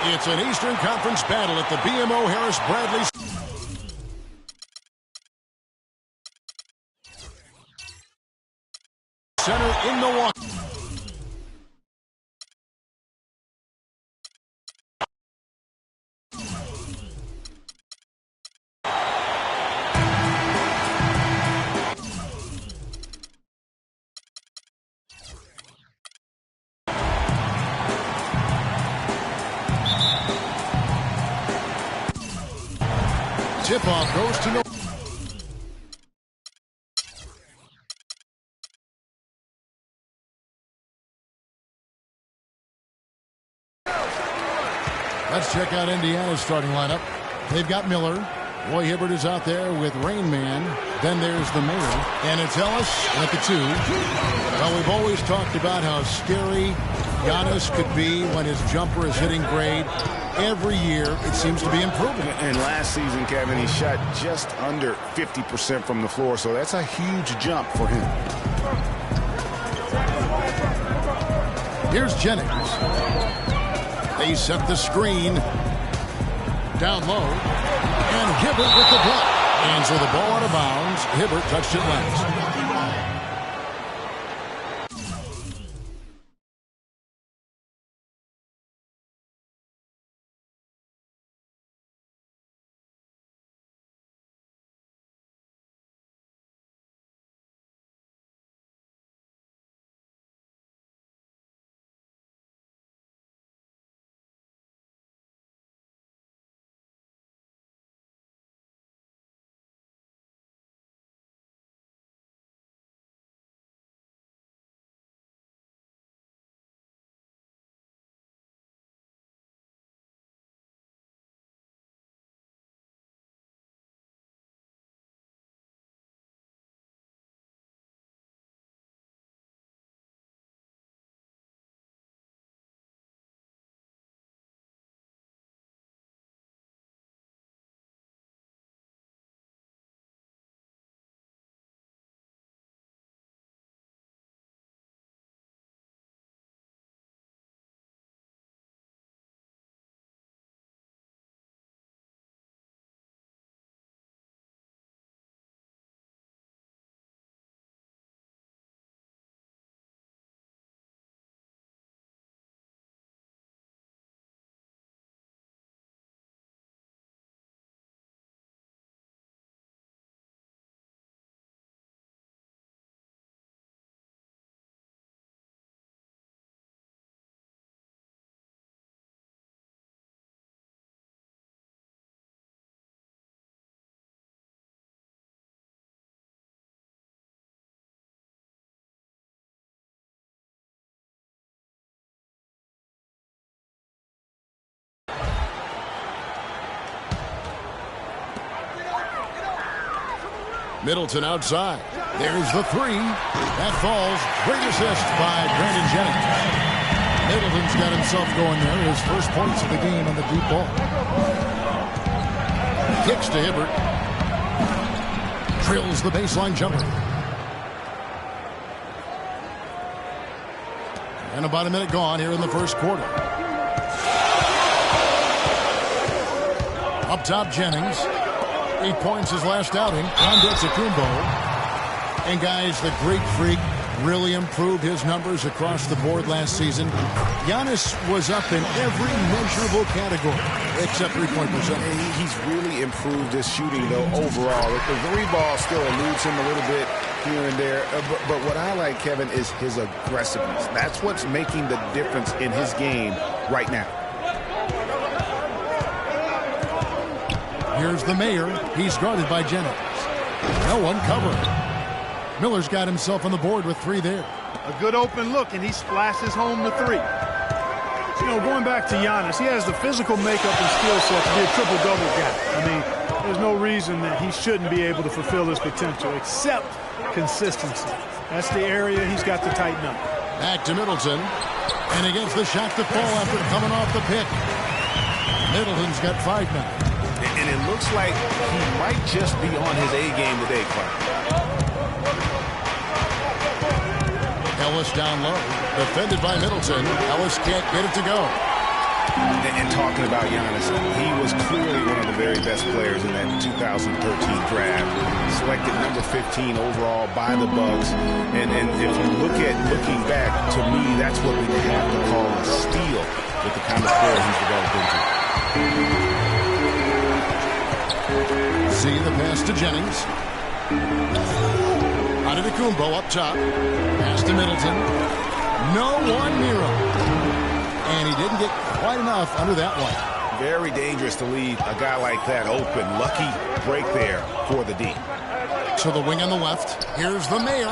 It's an Eastern Conference battle at the BMO Harris Bradley Center in Milwaukee. Tip-off goes to Milwaukee. Let's check out Indiana's starting lineup. They've got Miller. Roy Hibbert is out there with Rain Man. Then there's the Mayor. And it's Ellis at the 2. Well, we've always talked about how scary Giannis could be when his jumper is hitting grade. Every year, it seems to be improving. And last season, Kevin, he shot just under 50% from the floor, so that's a huge jump for him. Here's Jennings. They set the screen. Down low. And Hibbert with the block. And so the ball out of bounds. Hibbert touched it last. Middleton outside. There's the 3. That falls. Great assist by Brandon Jennings. Middleton's got himself going there. His first points of the game on the deep ball. Kicks to Hibbert. Drills the baseline jumper. And about a minute gone here in the first quarter. Up top, Jennings. 8 points his last outing. Antetokounmpo. And guys, the Greek Freak really improved his numbers across the board last season. Giannis was up in every measurable category except three-point percentage. He's really improved his shooting, though, overall. The three ball still eludes him a little bit here and there. But what I like, Kevin, is his aggressiveness. That's what's making the difference in his game right now. Here's the Mayor. He's guarded by Jennings. No one covering. Miller's got himself on the board with 3 there. A good open look, and he splashes home the 3. You know, going back to Giannis, he has the physical makeup and skill set to be a triple-double guy. I mean, there's no reason that he shouldn't be able to fulfill his potential, except consistency. That's the area he's got to tighten up. Back to Middleton. And against the shot to fall after coming off the pick. Middleton's got 5 now. And it looks like he might just be on his A game today, Clark. Ellis down low. Defended by Middleton. Ellis can't get it to go. And talking about Giannis, he was clearly one of the very best players in that 2013 draft. Selected number 15 overall by the Bucks. And if you looking back, to me, that's what we have to call a steal with the kind of player he's developed into. See the pass to Jennings. Antetokounmpo up top. Pass to Middleton. No one near him. And he didn't get quite enough under that one. Very dangerous to leave a guy like that open. Lucky break there for the D. To the wing on the left. Here's the Mayor.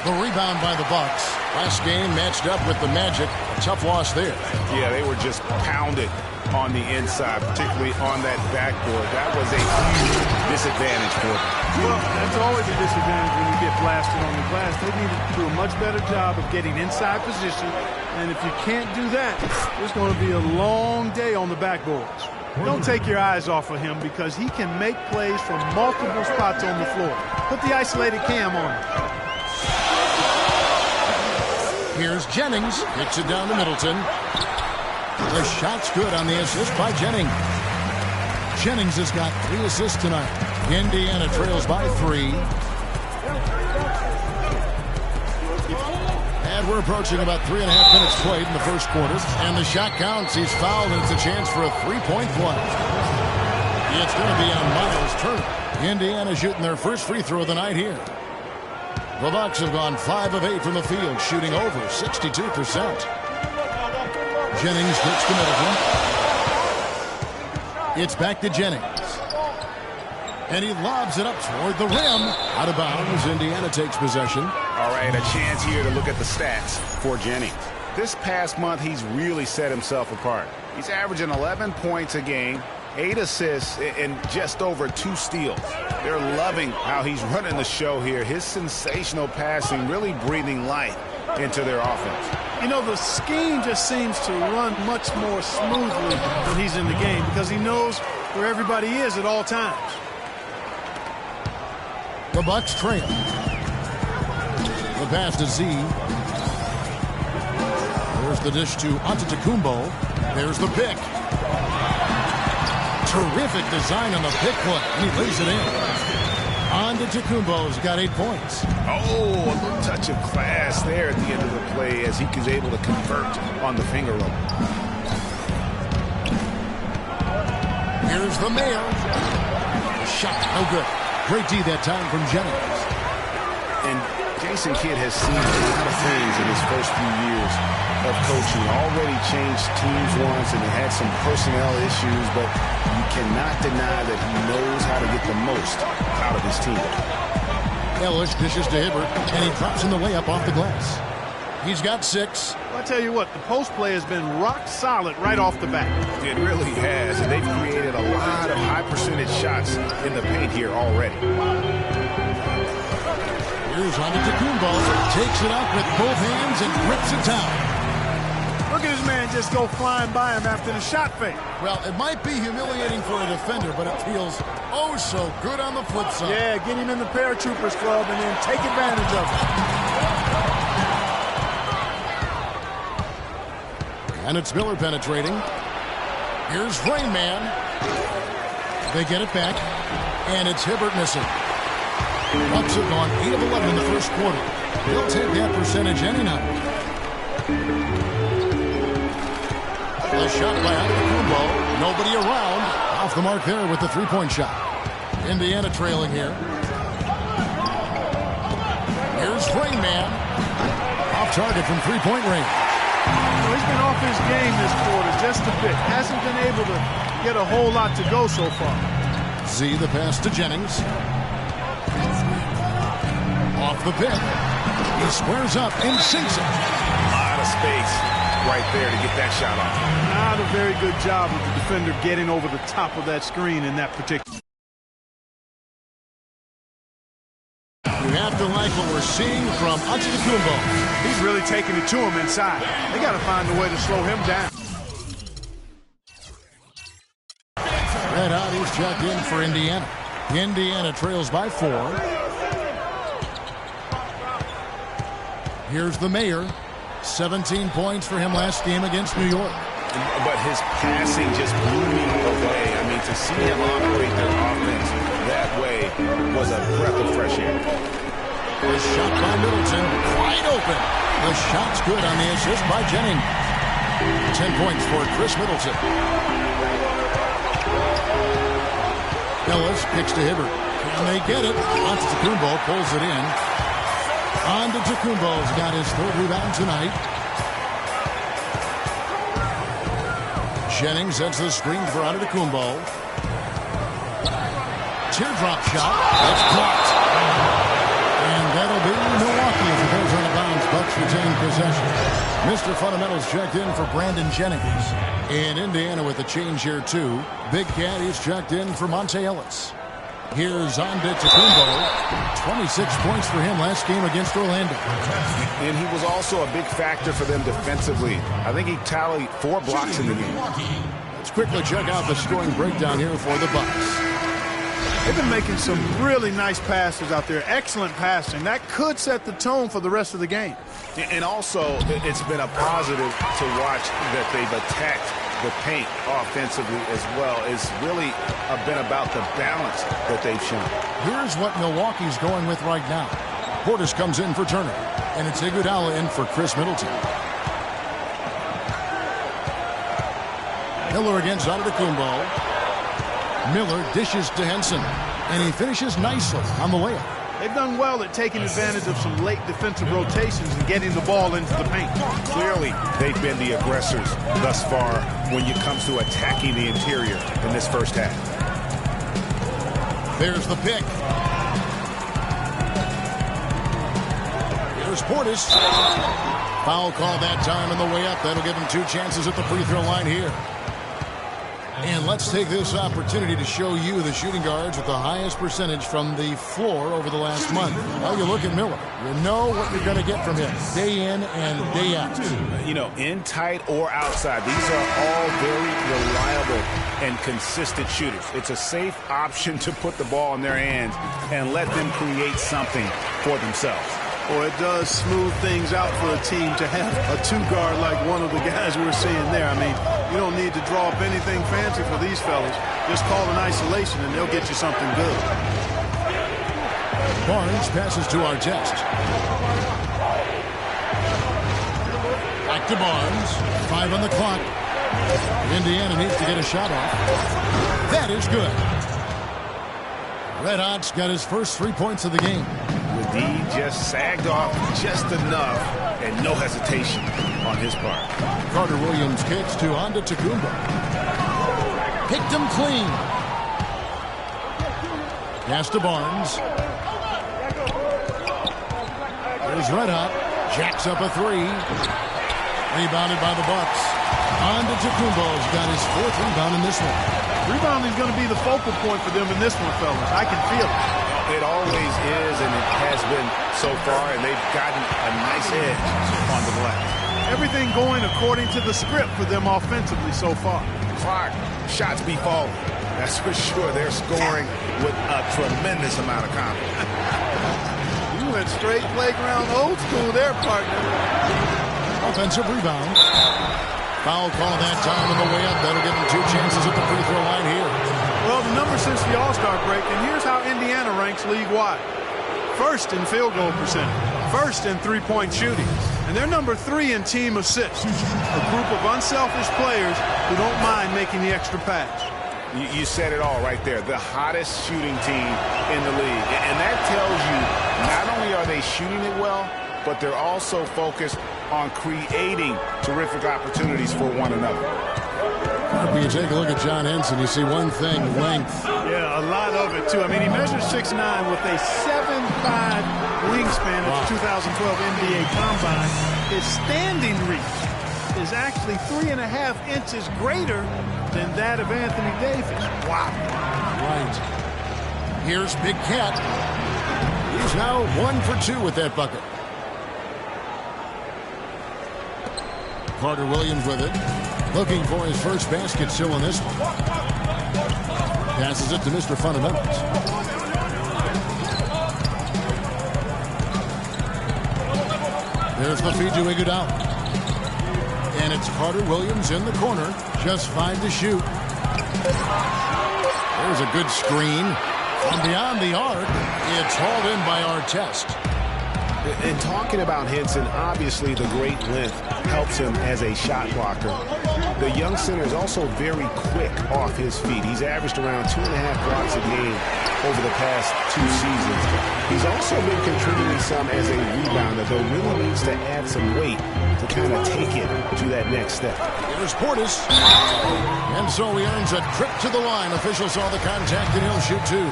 The rebound by the Bucks. Last game matched up with the Magic. A tough loss there. Yeah, they were just pounded on the inside, particularly on that backboard. That was a huge disadvantage for them. Well, that's always a disadvantage when you get blasted on the glass. They need to do a much better job of getting inside position. And if you can't do that, it's going to be a long day on the backboards. Don't take your eyes off of him because he can make plays from multiple spots on the floor. Put the isolated cam on him. Here's Jennings. Hits it down to Middleton. The shot's good on the assist by Jennings. Jennings has got 3 assists tonight. Indiana trails by 3. And we're approaching about 3.5 minutes played in the first quarter. And the shot counts. He's fouled, and it's a chance for a 3-point play. It's going to be on Miles Turner. Indiana shooting their first free throw of the night here. The Bucks have gone 5 of 8 from the field, shooting over 62%. Jennings gets to Middleton. It's back to Jennings. And he lobs it up toward the rim. Out of bounds. Indiana takes possession. All right, a chance here to look at the stats for Jennings. This past month, he's really set himself apart. He's averaging 11 points a game, 8 assists, and just over 2 steals. They're loving how he's running the show here. His sensational passing really breathing life into their offense. You know, the scheme just seems to run much more smoothly when he's in the game because he knows where everybody is at all times. The Bucks trail. The pass to Z. There's the dish to Antetokounmpo. There's the pick. Terrific design on the pick play, and he lays it in. Antetokounmpo's got 8 points. Oh, a little touch of class there at the end of the play as he was able to convert on the finger roll. Here's the Mayor. Shot, no good. Great D that time from Jennings. And Jason Kidd has seen a lot of things in his first few years of coaching. Already changed teams once and had some personnel issues, but you cannot deny that he knows how to get the most out of his team. Ellis dishes to Hibbert, and he drops in the layup off the glass. He's got 6. I tell you what, the post play has been rock solid right off the bat. It really has, and they've created a lot of high percentage shots in the paint here already. Here's Antetokounmpo, takes it up with both hands and grips it down. Look at this man just go flying by him after the shot fake. Well, it might be humiliating for a defender, but it feels oh so good on the flip side. Yeah, get him in the paratroopers club and then take advantage of it. And it's Miller penetrating. Here's Rain Man. They get it back, and it's Hibbert missing. Bucks have gone 8 of 11 in the first quarter. They'll take that percentage any night. A shot by Antetokounmpo. Nobody around. Off the mark there with the 3-point shot. Indiana trailing here. Here's Rain Man. Off target from 3-point range. He's been off his game this quarter just a bit. Hasn't been able to get a whole lot to go so far. Z the pass to Jennings. Off the pick. He squares up and sinks it. A lot of space right there to get that shot off. Not a very good job of the defender getting over the top of that screen in that particular. You have to like what we're seeing from Antetokounmpo. He's really taking it to him inside. They got to find a way to slow him down. Red Hot, he's checked in for Indiana. Indiana trails by 4. Here's the Mayor. 17 points for him last game against New York. but his passing just blew me away. I mean, to see him operate their offense that way was a breath of fresh air. The shot by Middleton, wide open. The shot's good on the assist by Jennings. 10 points for Chris Middleton. Ellis kicks to Hibbert. Can they get it? Antetokounmpo pulls it in. Antetokounmpo's got his third rebound tonight. Jennings sets the screen for Antetokounmpo. Teardrop shot. That's blocked. And that'll be Milwaukee as it goes out of bounds. Bucks retain possession. Mr. Fundamentals checked in for Brandon Jennings. In Indiana with the change here too. Big Cat is checked in for Monte Ellis. Here's Antetokounmpo. 26 points for him last game against Orlando. And he was also a big factor for them defensively. I think he tallied 4 blocks in the game. Let's quickly check out the scoring breakdown here for the Bucks. They've been making some really nice passes out there. Excellent passing. That could set the tone for the rest of the game. And also, it's been a positive to watch that they've attacked the paint offensively as well. It's really been about the balance that they've shown. Here's what Milwaukee's going with right now. Portis comes in for Turner, and it's Iguodala in for Chris Middleton. Miller against Antetokounmpo. Miller dishes to Henson, and he finishes nicely on the layup. They've done well at taking advantage of some late defensive rotations and getting the ball into the paint. Clearly, they've been the aggressors thus far when it comes to attacking the interior in this first half. There's the pick. Here's Portis. Foul call that time on the way up. That'll give him 2 chances at the free throw line here. And let's take this opportunity to show you the shooting guards with the highest percentage from the floor over the last month. Now you look at Miller. You know what you're going to get from him day in and day out. You know, in tight or outside, these are all very reliable and consistent shooters. It's a safe option to put the ball in their hands and let them create something for themselves. Well, it does smooth things out for a team to have a 2-guard like one of the guys we're seeing there. I mean, you don't need to draw up anything fancy for these fellas. Just call an isolation and they'll get you something good. Barnes passes to Artest. Back to Barnes. 5 on the clock. Indiana needs to get a shot off. That is good. Red Hot's got his first 3 points of the game. D just sagged off just enough and no hesitation on his part. Carter Williams kicks to Antetokounmpo. Picked him clean. Pass to Barnes. There's Red Hot. Jacks up a 3. Rebounded by the Bucks. Antetokounmpo's got his 4th rebound in this one. Rebounding is going to be the focal point for them in this one, fellas. I can feel it. It always is, and it has been so far, and they've gotten a nice edge on the glass. Everything going according to the script for them offensively so far. Clark, shots be falling. That's for sure. They're scoring with a tremendous amount of confidence. You went straight playground old school there, partner. Offensive rebound. Foul call that time on the way up. That'll give them 2 chances at the free throw line here. Well, the numbers since the All-Star break, and here's how Indiana ranks league-wide. First in field goal percentage, first in three-point shooting, and they're number 3 in team assists. A group of unselfish players who don't mind making the extra pass. You said it all right there. The hottest shooting team in the league. And that tells you not only are they shooting it well, but they're also focused on creating terrific opportunities for one another. When you take a look at John Henson, you see one thing, length. Yeah, a lot of it, too. I mean, he measures 6'9" with a 7'5" wingspan at the 2012 NBA Combine. His standing reach is actually 3.5 inches greater than that of Anthony Davis. Wow. Right. Here's Big Cat. He's now 1 for 2 with that bucket. Carter Williams with it. Looking for his first basket still in this one. Passes it to Mr. Fundamentals. There's the feed to Iguodala. And it's Carter Williams in the corner. Just 5 to shoot. There's a good screen. From beyond the arc, it's hauled in by Artest. And talking about Henson, obviously the great length helps him as a shot blocker. The young center is also very quick off his feet. He's averaged around 2.5 blocks a game over the past 2 seasons. He's also been contributing some as a rebounder, though really needs to add some weight to kind of take it to that next step. Here's Portis. And so he earns a trip to the line. Officials saw the contact and he'll shoot 2.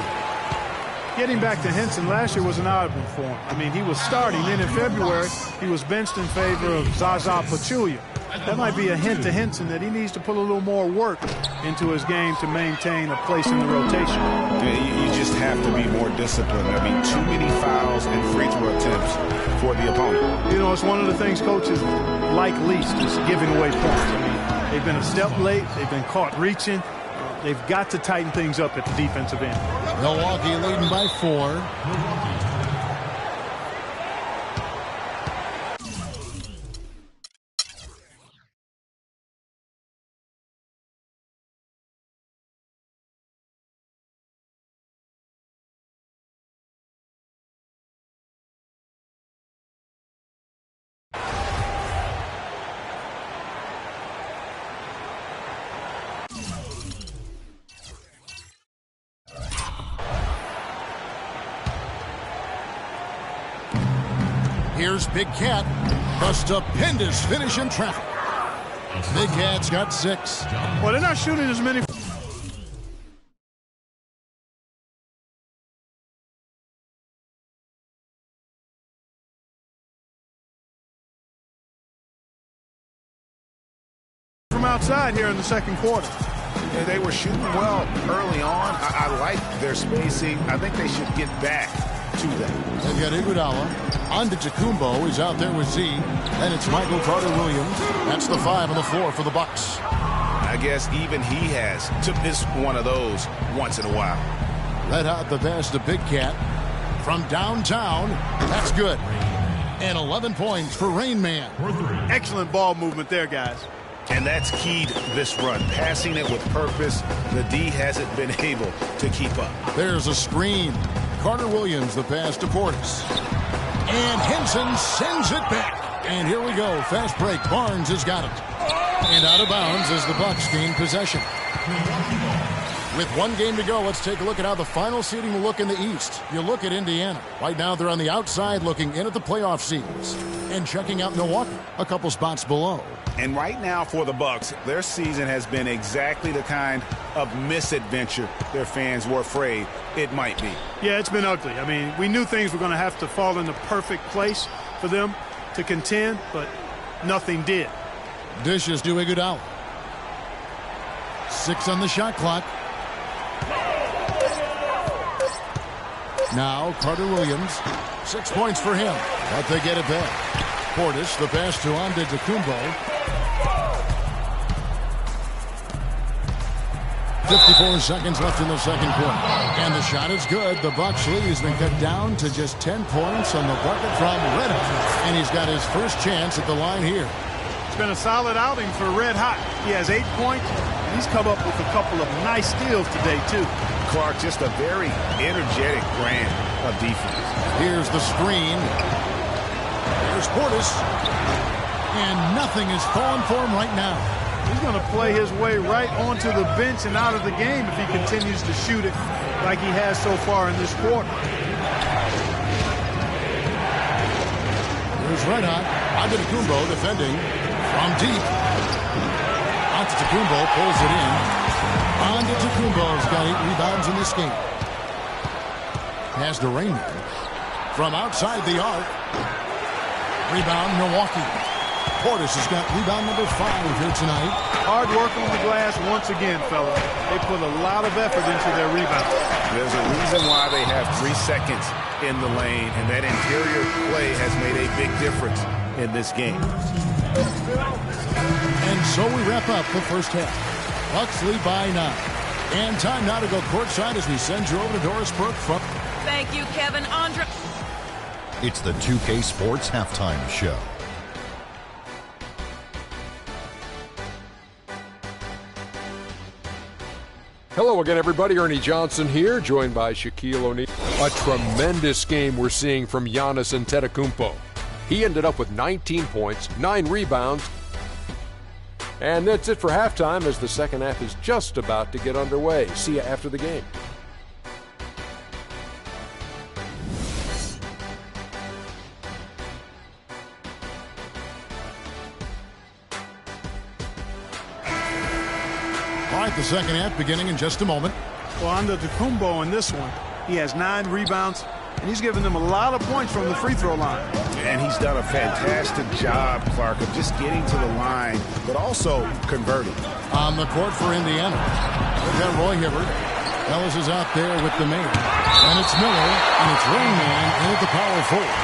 Getting back to Henson, last year was an odd one for him. I mean, he was starting. Then in February, he was benched in favor of Zaza Pachulia. That might be a hint to Henson that he needs to put a little more work into his game to maintain a place in the rotation. You just have to be more disciplined. I mean, too many fouls and free throw attempts for the opponent. You know, it's one of the things coaches like least is giving away points. I mean, they've been a step late. They've been caught reaching. They've got to tighten things up at the defensive end. Milwaukee leading by 4. Here's Big Cat. A stupendous finish in traffic. Big Cat's got 6. Well, they're not shooting as many. From outside here in the second quarter. Yeah, they were shooting well early on. I like their spacing. I think they should get back to that. They've got Iguodala. Antetokounmpo is out there with Z. And it's Michael Carter Williams. That's the 5 on the floor for the Bucks. I guess even he has to miss one of those once in a while. Let out the best of Big Cat. From downtown, that's good. And 11 points for Rain Man. Excellent ball movement there, guys. And that's keyed this run. Passing it with purpose. The D hasn't been able to keep up. There's a screen. Carter Williams, the pass to Portis. And Henson sends it back. And here we go. Fast break. Barnes has got it. And out of bounds as the Bucks gain possession. With 1 game to go, let's take a look at how the final seeding will look in the East. You look at Indiana. Right now, they're on the outside looking in at the playoff seeds. And checking out Milwaukee, a couple spots below. And right now for the Bucks, their season has been exactly the kind of misadventure their fans were afraid it might be. Yeah, it's been ugly. I mean, we knew things were going to have to fall in the perfect place for them to contend, but nothing did. Dishes to Iguodala. 6 on the shot clock. Now Carter Williams. 6 points for him. But they get it back. Portis, the pass to Antetokounmpo. 54 seconds left in the second quarter. And the shot is good. The Bucks lead has been cut down to just 10 points on the bucket from Red Hot. And he's got his first chance at the line here. It's been a solid outing for Red Hot. He has 8 points. And he's come up with a couple of nice steals today, too. Clark, just a very energetic brand of defense. Here's the screen. Here's Portis. And nothing is falling for him right now. He's going to play his way right onto the bench and out of the game if he continues to shoot it like he has so far in this quarter. Here's Red Hot. Antetokounmpo defending from deep. Antetokounmpo pulls it in. Antetokounmpo's got 8 rebounds in this game. Pass to Raymond. From outside the arc. Rebound, Milwaukee. Portis has got rebound number 5 here tonight. Hard work on the glass once again, fellas. They put a lot of effort into their rebound. There's a reason why they have 3 seconds in the lane, and that interior play has made a big difference in this game. And so we wrap up the first half. Bucks lead by 9. And time now to go courtside as we send you over to Doris Burke from... Thank you, Kevin. Andre. It's the 2K Sports Halftime Show. Hello again, everybody. Ernie Johnson here, joined by Shaquille O'Neal. A tremendous game we're seeing from Giannis Antetokounmpo. He ended up with 19 points, 9 rebounds. And that's it for halftime as the second half is just about to get underway. See you after the game. All right, the second half beginning in just a moment. Well, Antetokounmpo in this one, he has 9 rebounds, and he's given them a lot of points from the free throw line. And he's done a fantastic job, Clark, of just getting to the line, but also converting. On the court for Indiana, they've got Roy Hibbert. Ellis is out there with the main. And it's Miller, and it's Rain Man in at the power forward.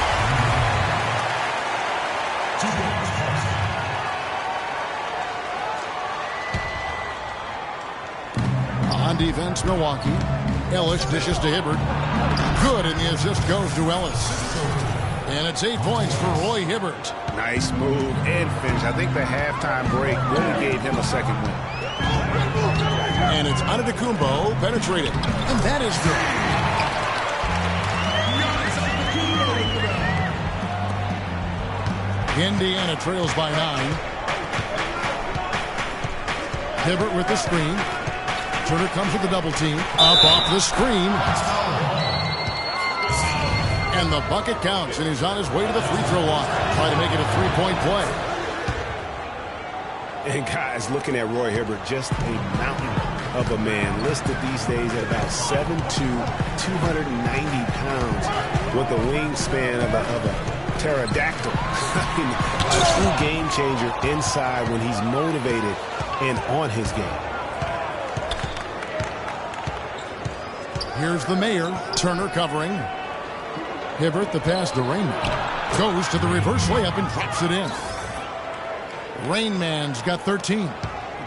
On defense, Milwaukee. Ellis dishes to Hibbert. Good, and the assist goes to Ellis. And it's 8 points for Roy Hibbert. Nice move and finish. I think the halftime break really gave him a second win. And it's Antetokounmpo penetrating. And that is good. Indiana trails by 9. Hibbert with the screen. Turner comes with the double team. Up off the screen. And the bucket counts, and he's on his way to the free throw line. Trying to make it a 3-point play. And guys, looking at Roy Hibbert, just a mountain of a man. Listed these days at about 7'2", 290 pounds, with a wingspan of a pterodactyl. I mean, a true game changer inside when he's motivated and on his game. Here's the mayor. Turner covering. Hibbert, the pass to Rain Man. Goes to the reverse layup and drops it in. Rain Man's got 13.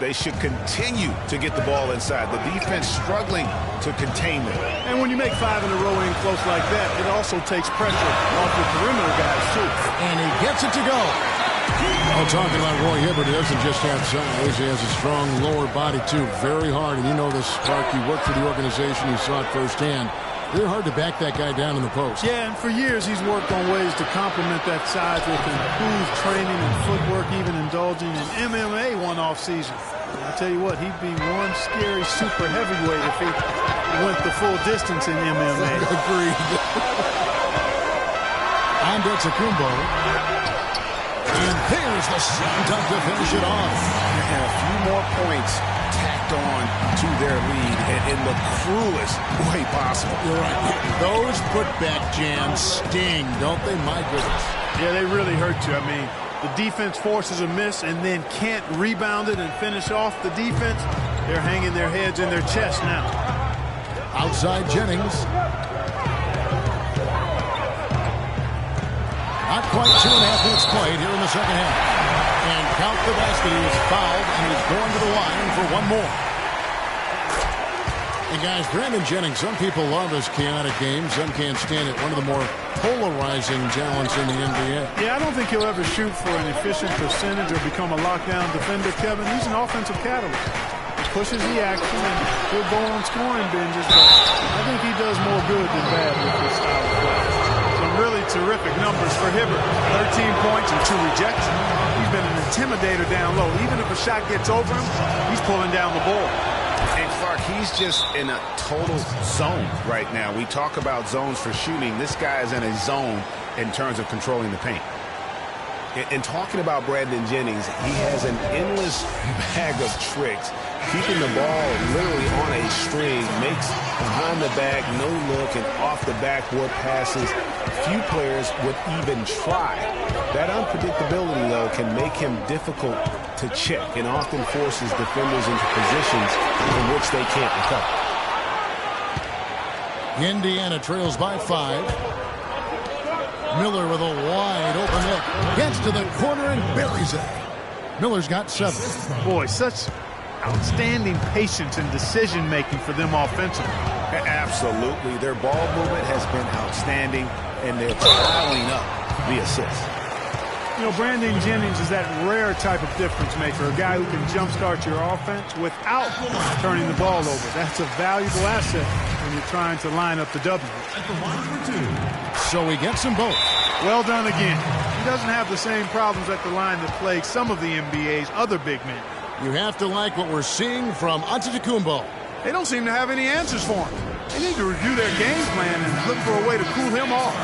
They should continue to get the ball inside. The defense struggling to contain them. And when you make 5 in a row in close like that, it also takes pressure off the perimeter guys, too. And he gets it to go. Oh, talking about Roy Hibbert, he doesn't just have size. He has a strong lower body, too. Very hard. And you know this, Clark. You worked for the organization. You saw it firsthand. Very hard to back that guy down in the post. Yeah, and for years he's worked on ways to complement that size with improved training and footwork, even indulging in MMA one off season. I tell you what, he'd be one scary super heavyweight if he went the full distance in MMA. Agreed. Antetokounmpo. And there's the slam dunk to finish it off. And a few more points tacked on to their lead and in the cruelest way possible. You're right. Those putback jams sting, don't they? My goodness. Yeah, they really hurt you. I mean, the defense forces a miss and then can't rebound it and finish off the defense. They're hanging their heads in their chest now. Outside Jennings. Not quite 2.5 minutes played here in the second half. And count the basket. He was fouled, and he's going to the line for one more. And guys, Brandon Jennings, some people love his chaotic game. Some can't stand it. One of the more polarizing talents in the NBA. Yeah, I don't think he'll ever shoot for an efficient percentage or become a lockdown defender, Kevin. He's an offensive catalyst. He pushes the action, and he'll go on scoring binges, but I think he does more good than bad with this style of play. Some really terrific numbers for Hibbert. 13 points and 2 rejections. He's been an intimidator down low. Even if a shot gets over him, he's pulling down the ball. And Clark, he's just in a total zone right now. We talk about zones for shooting. This guy is in a zone in terms of controlling the paint. And talking about Brandon Jennings, he has an endless bag of tricks. Keeping the ball literally on a string, makes behind the back, no look, and off the backboard passes few players would even try. That unpredictability, though, can make him difficult to check and often forces defenders into positions from which they can't recover. Indiana trails by 5. Miller with a wide open look. Gets to the corner and buries it. Miller's got 7. Boy, such outstanding patience and decision-making for them offensively. Absolutely. Their ball movement has been outstanding, and they're piling up the assists. You know, Brandon Jennings is that rare type of difference maker, a guy who can jumpstart your offense without turning the ball over. That's a valuable asset when you're trying to line up the W. So he gets them both. Well done again. He doesn't have the same problems at the line that plague some of the NBA's other big men. You have to like what we're seeing from Antetokounmpo. They don't seem to have any answers for him. They need to review their game plan and look for a way to cool him off.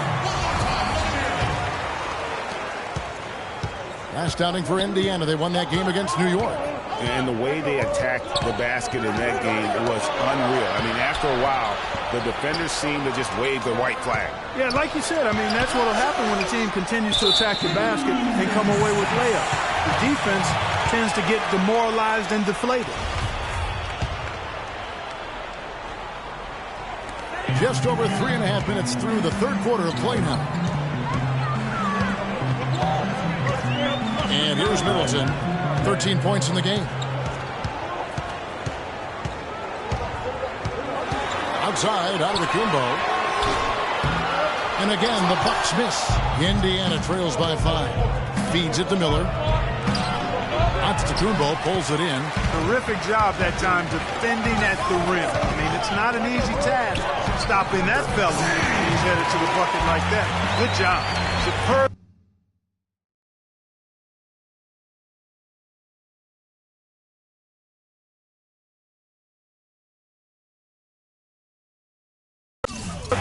Last outing for Indiana. They won that game against New York. And the way they attacked the basket in that game was unreal. I mean, after a while, the defenders seemed to just wave the white flag. Yeah, like you said, I mean, that's what will happen when the team continues to attack the basket and come away with layups. The defense tends to get demoralized and deflated. Just over 3.5 minutes through the third quarter of play now. And here's Middleton. 13 points in the game. Outside, out of the Kumbo. And again, the Bucks miss. Indiana trails by 5. Feeds it to Miller. Antetokounmpo pulls it in. Terrific job that time defending at the rim. I mean, it's not an easy task stopping that fella when he's headed to the bucket like that. Good job. Superb.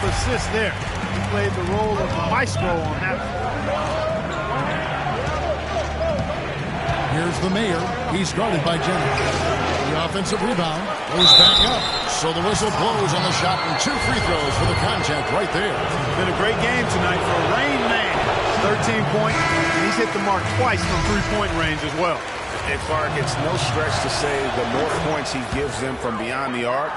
Assist there. He played the role of maestro on that one. Here's the mayor. He's guarded by Jennings. The offensive rebound goes back up. So the whistle blows on the shot and 2 free throws for the contact right there. Been a great game tonight for Rain Man. 13 points, and he's hit the mark twice from three-point range as well. And Clark, it's no stretch to say the more points he gives them from beyond the arc,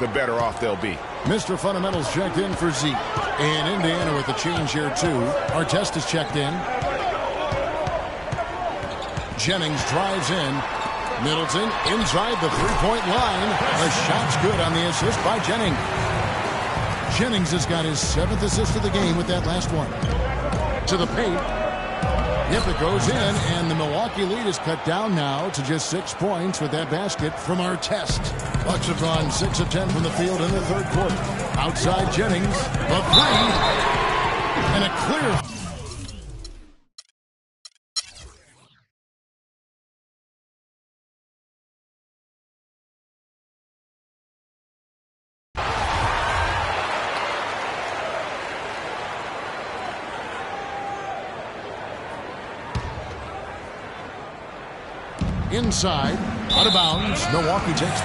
the better off they'll be. Mr. Fundamentals checked in for Zeke. And Indiana with the change here, too. Artest is checked in. Jennings drives in. Middleton inside the three-point line. The shot's good on the assist by Jennings. Jennings has got his 7th assist of the game with that last one. To the paint. Yep, it goes in, and the Milwaukee lead is cut down now to just 6 points with that basket from Artest. Bucks have gone 6 of 10 from the field in the third quarter. Outside Jennings, the 3, and a clear. Inside, out of bounds. Milwaukee takes.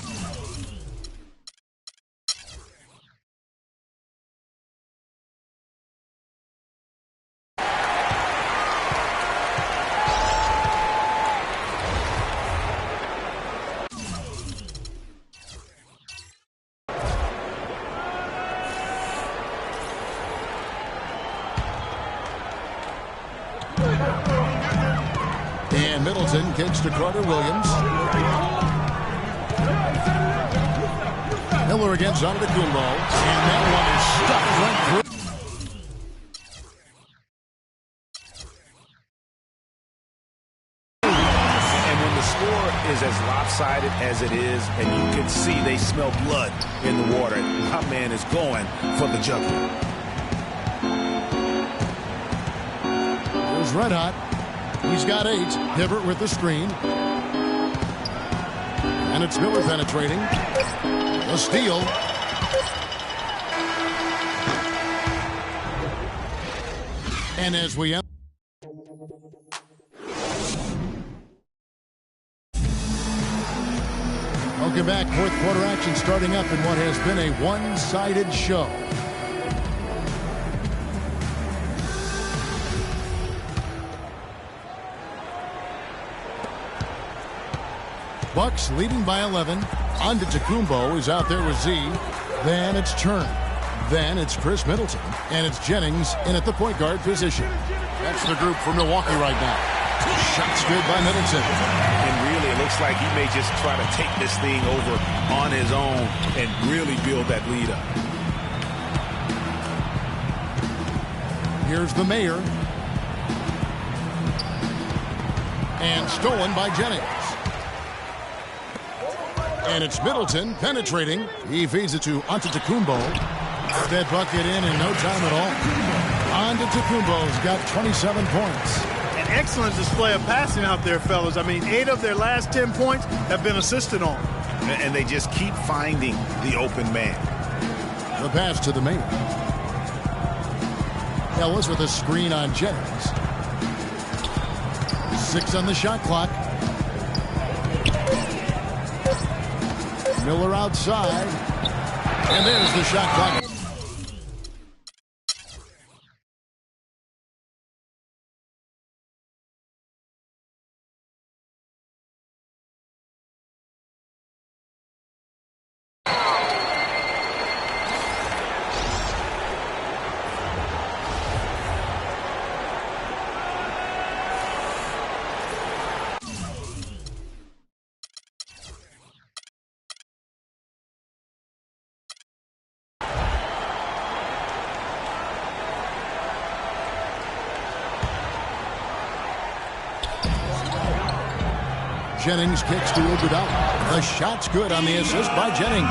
And Middleton kicks to Carter Williams. Miller against Antetokounmpo. And that one is stuffed right through. And when the score is as lopsided as it is, and you can see they smell blood in the water, my man is going for the jugular. Here's Red Hot. He's got 8. Hibbert with the screen. And it's Miller penetrating. The steal. And as we end. Welcome back. Fourth quarter action starting up in what has been a one-sided show. Bucks leading by 11. Antetokounmpo is out there with Z. Then it's Turner. Then it's Chris Middleton. And it's Jennings in at the point guard position. That's the group for Milwaukee right now. Shots good by Middleton. And really, it looks like he may just try to take this thing over on his own and really build that lead up. Here's the mayor. And stolen by Jennings. And it's Middleton penetrating. He feeds it to Antetokounmpo. That bucket in no time at all. Antetokounmpo's got 27 points. An excellent display of passing out there, fellas. I mean, 8 of their last 10 points have been assisted on. And they just keep finding the open man. The pass to the main. Ellis with a screen on Jennings. 6 on the shot clock. Miller outside. And there's the shot clock. Jennings kicks to Iguodala. The shot's good on the assist by Jennings.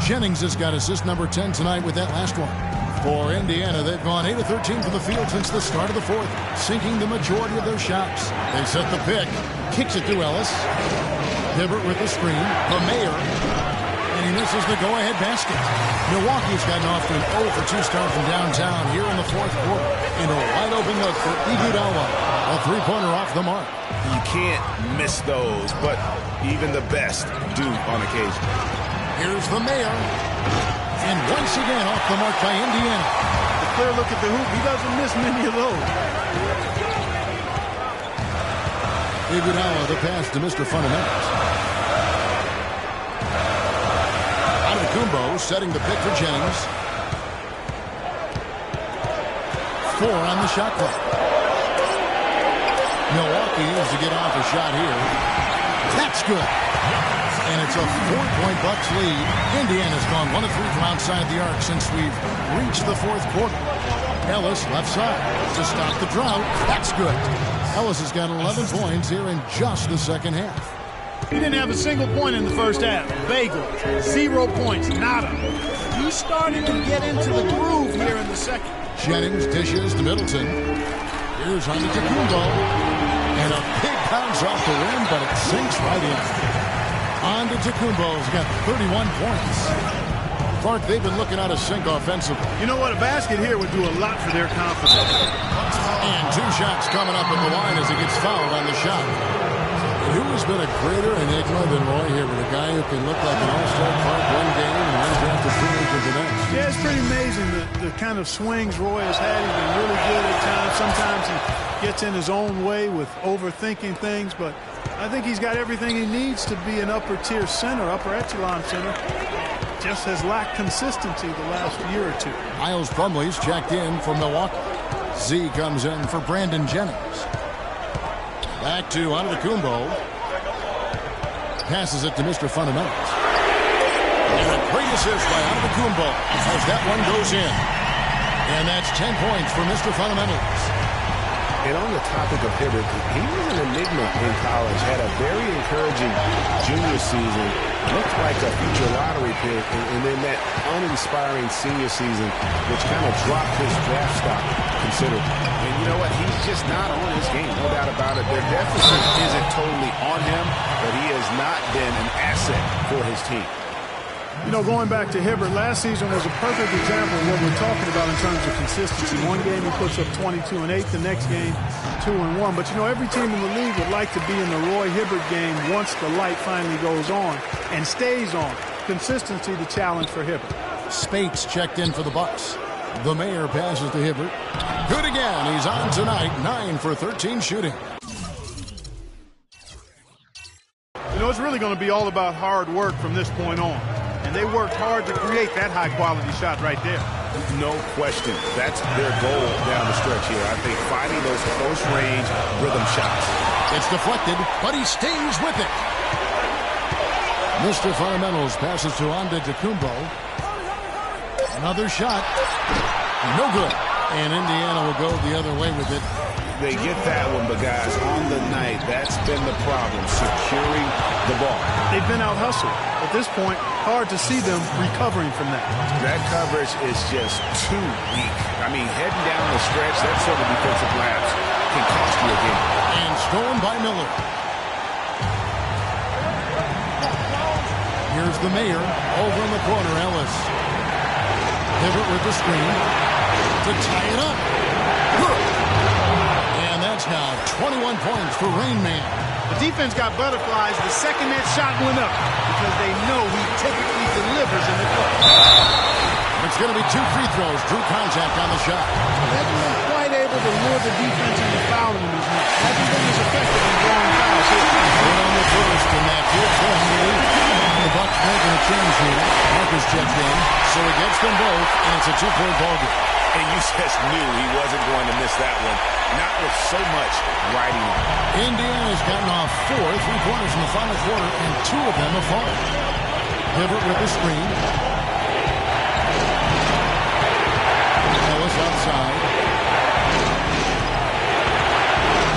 Jennings has got assist number 10 tonight with that last one. For Indiana, they've gone 8 of 13 from the field since the start of the fourth, sinking the majority of their shots. They set the pick. Kicks it to Ellis. Hibbert with the screen. The Mayor. And he misses the go-ahead basket. Milwaukee's gotten off to an 0 for 2 start from downtown here in the fourth quarter. And a wide-open look for Iguodala. A three-pointer off the mark. You can't miss those, but even the best do on occasion. Here's the Mayor. And once again off the mark by Indiana. A clear look at the hoop. He doesn't miss many of those. Iguodala, the pass to Mr. Fundamentals. Antetokounmpo setting the pick for Jennings. 4 on the shot clock. Milwaukee needs to get off a shot here. That's good. And it's a 4-point Bucks lead. Indiana's gone 1 of 3 from outside the arc since we've reached the fourth quarter. Ellis left side to stop the drought. That's good. Ellis has got 11 points here in just the second half. He didn't have a single point in the first half. Bagel. 0 points. Nada. He's starting to get into the groove here in the second. Jennings dishes to Middleton. Here's Antetokounmpo. And a big bounce off the rim, but it sinks right in. Antetokounmpo's got 31 points. Clark, they've been looking out of sync offensively. You know what? A basket here would do a lot for their confidence. And 2 shots coming up at the line as he gets fouled on the shot. Who has been a greater enigma than Roy Hibbert? A guy who can look like an all-star Clark one game and runs off the finish of the next. Yeah, it's pretty amazing the kind of swings Roy has had. He's been really good at times. Sometimes he gets in his own way with overthinking things, but I think he's got everything he needs to be an upper-tier center, upper echelon center. Just has lacked consistency the last year or 2. Miles Plumlee's checked in for Milwaukee. Z comes in for Brandon Jennings. Back to Antetokounmpo. Passes it to Mr. Fundamentals. And a great assist by Antetokounmpo as that one goes in. And that's 10 points for Mr. Fundamentals. And on the topic of Hibbert, he was an enigma in college. Had a very encouraging junior season. Looked like a future lottery pick. And then that uninspiring senior season, which kind of dropped his draft stock considerably. And you know what? He's just not on his game. No doubt about it. Their deficit isn't totally on him, but he has not been an asset for his team. You know, going back to Hibbert, last season was a perfect example of what we're talking about in terms of consistency. One game he puts up 22 and 8, the next game 2 and 1. But you know, every team in the league would like to be in the Roy Hibbert game once the light finally goes on and stays on. Consistency the challenge for Hibbert. Spates checked in for the Bucks. The Mayor passes to Hibbert. Good again. He's on tonight. 9 for 13 shooting. You know, it's really going to be all about hard work from this point on. And they worked hard to create that high-quality shot right there. No question. That's their goal down the stretch here. I think finding those close-range rhythm shots. It's deflected, but he stays with it. Mr. Fundamentals passes to Antetokounmpo. Another shot. No good. And Indiana will go the other way with it. they get that one, but guys, on the night, that's been the problem, securing the ball. They've been out-hustled. At this point, hard to see them recovering from that. That coverage is just too weak. I mean, heading down the stretch, that sort of defensive lapse can cost you a game. And stolen by Miller. Here's the Mayor. Over in the corner, Ellis. Hibbert with the screen to tie it up. And that's now 21 points for Rain Man. The defense got butterflies the second that shot went up because they know he typically delivers in the clutch. It's going to be 2 free throws. Drew contact on the shot. Hasn't been quite able to lure the defense into fouling him as much. Hasn't been as effective in drawing fouls. Good on the first, and that gives them the lead. The Bucks making a change here. Marcus checks in, so he gets them both, and it's a 2-point ball game. And you just knew he wasn't going to miss that one, not with so much riding on. Indiana's gotten off 4 3-pointers in the final quarter, and 2 of them have fallen. Hibbert with the screen. Ellis outside.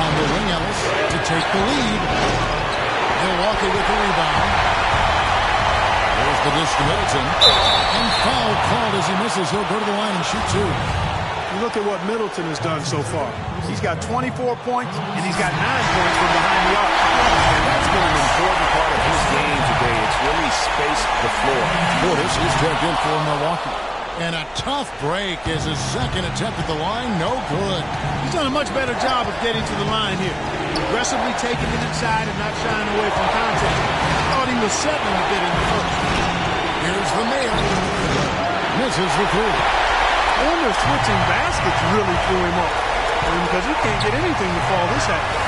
On the wing, Ellis to take the lead. Milwaukee with the rebound. There's the dish to Middleton. And foul called as he misses. He'll go to the line and shoot 2. You look at what Middleton has done so far. He's got 24 points, and he's got 9 points from behind the arc. And that's been an important part of his game today. It's really spaced the floor. Portis is checked in for Milwaukee. And a tough break is his second attempt at the line. No good. He's done a much better job of getting to the line here. Aggressively taking it inside and not shying away from contact. I thought he was settling a bit in the first. Here's the Mayor. Misses the 3. I wonder if switching baskets really threw him off. Because he can't get anything to fall this high.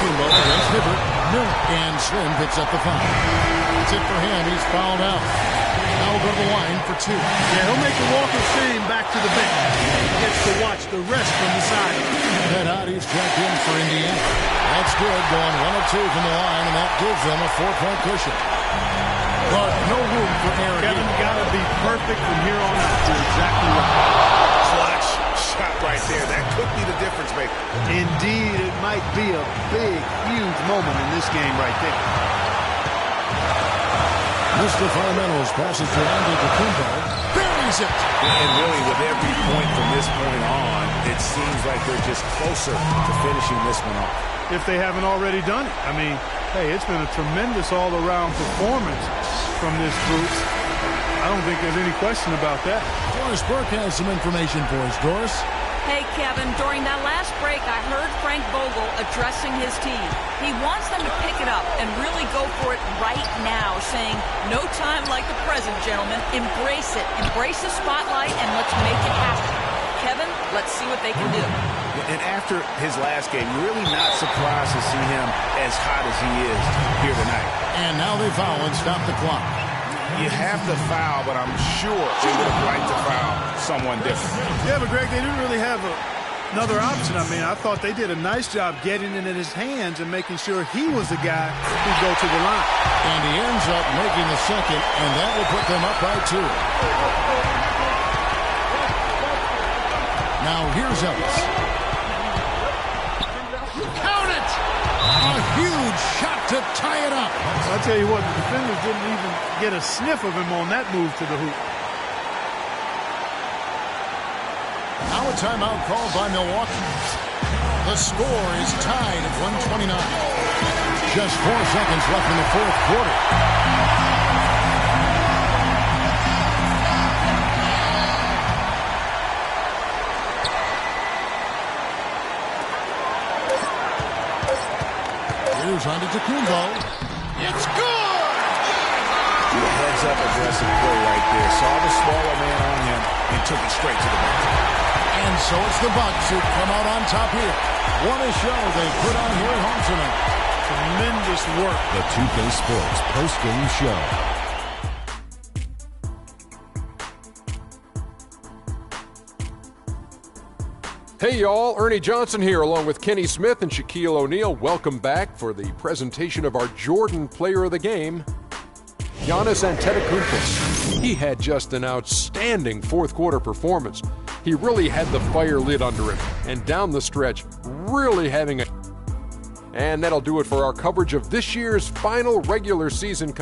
Against Hibbert. And Slim picks up the foul. That's it for him. He's fouled out. Now we'll go to the line for 2. Yeah, he'll make the walk of shame back to the bench. He gets to watch the rest from the side. Head out. He's checked in for Indiana. That's good. Going 1 of 2 from the line, and that gives them a 4-point cushion. But no room for error. Kevin, got to be perfect from here on out. You're exactly right. Clutch shot right there. That could be the difference maker. Indeed, it might be a big, huge moment in this game right there. Mr. Fundamentals passes to Antetokounmpo. Buries it. And really, with every point from this point on, it seems like they're just closer to finishing this one off. If they haven't already done it. I mean, hey, it's been a tremendous all-around performance from this group. I don't think there's any question about that. Doris Burke has some information for us. Doris? Hey, Kevin, during that last break, I heard Frank Vogel addressing his team. He wants them to pick it up and really go for it right now, saying, no time like the present, gentlemen. Embrace it. Embrace the spotlight, and let's make it happen. Kevin, let's see what they can do. And after his last game, really not surprised to see him as hot as he is here tonight. And now they foul and stop the clock. You have to foul, but I'm sure they would have liked to foul someone different. Yeah, but Greg, they didn't really have another option. I mean, I thought they did a nice job getting it in his hands and making sure he was the guy who'd go to the line. And he ends up making the second, and that will put them up by 2. Now here's Ellis. Count it! A huge shot to tie it up. I'll tell you what, the defenders didn't even get a sniff of him on that move to the hoop. Now a timeout called by Milwaukee. The score is tied at 129. Just 4 seconds left in the 4th quarter. Here's Antetokounmpo. It's good! A heads-up aggressive play right there. Saw the smaller man on him and took it straight to the bench. And so it's the Bucks who come out on top here. What a show they put on here at home tonight. Tremendous work. The 2K Sports post-game show. Hey y'all, Ernie Johnson here along with Kenny Smith and Shaquille O'Neal. Welcome back for the presentation of our Jordan Player of the Game, Giannis Antetokounmpo. He had just an outstanding 4th quarter performance. He really had the fire lit under him, and down the stretch, really having a... And that'll do it for our coverage of this year's final regular season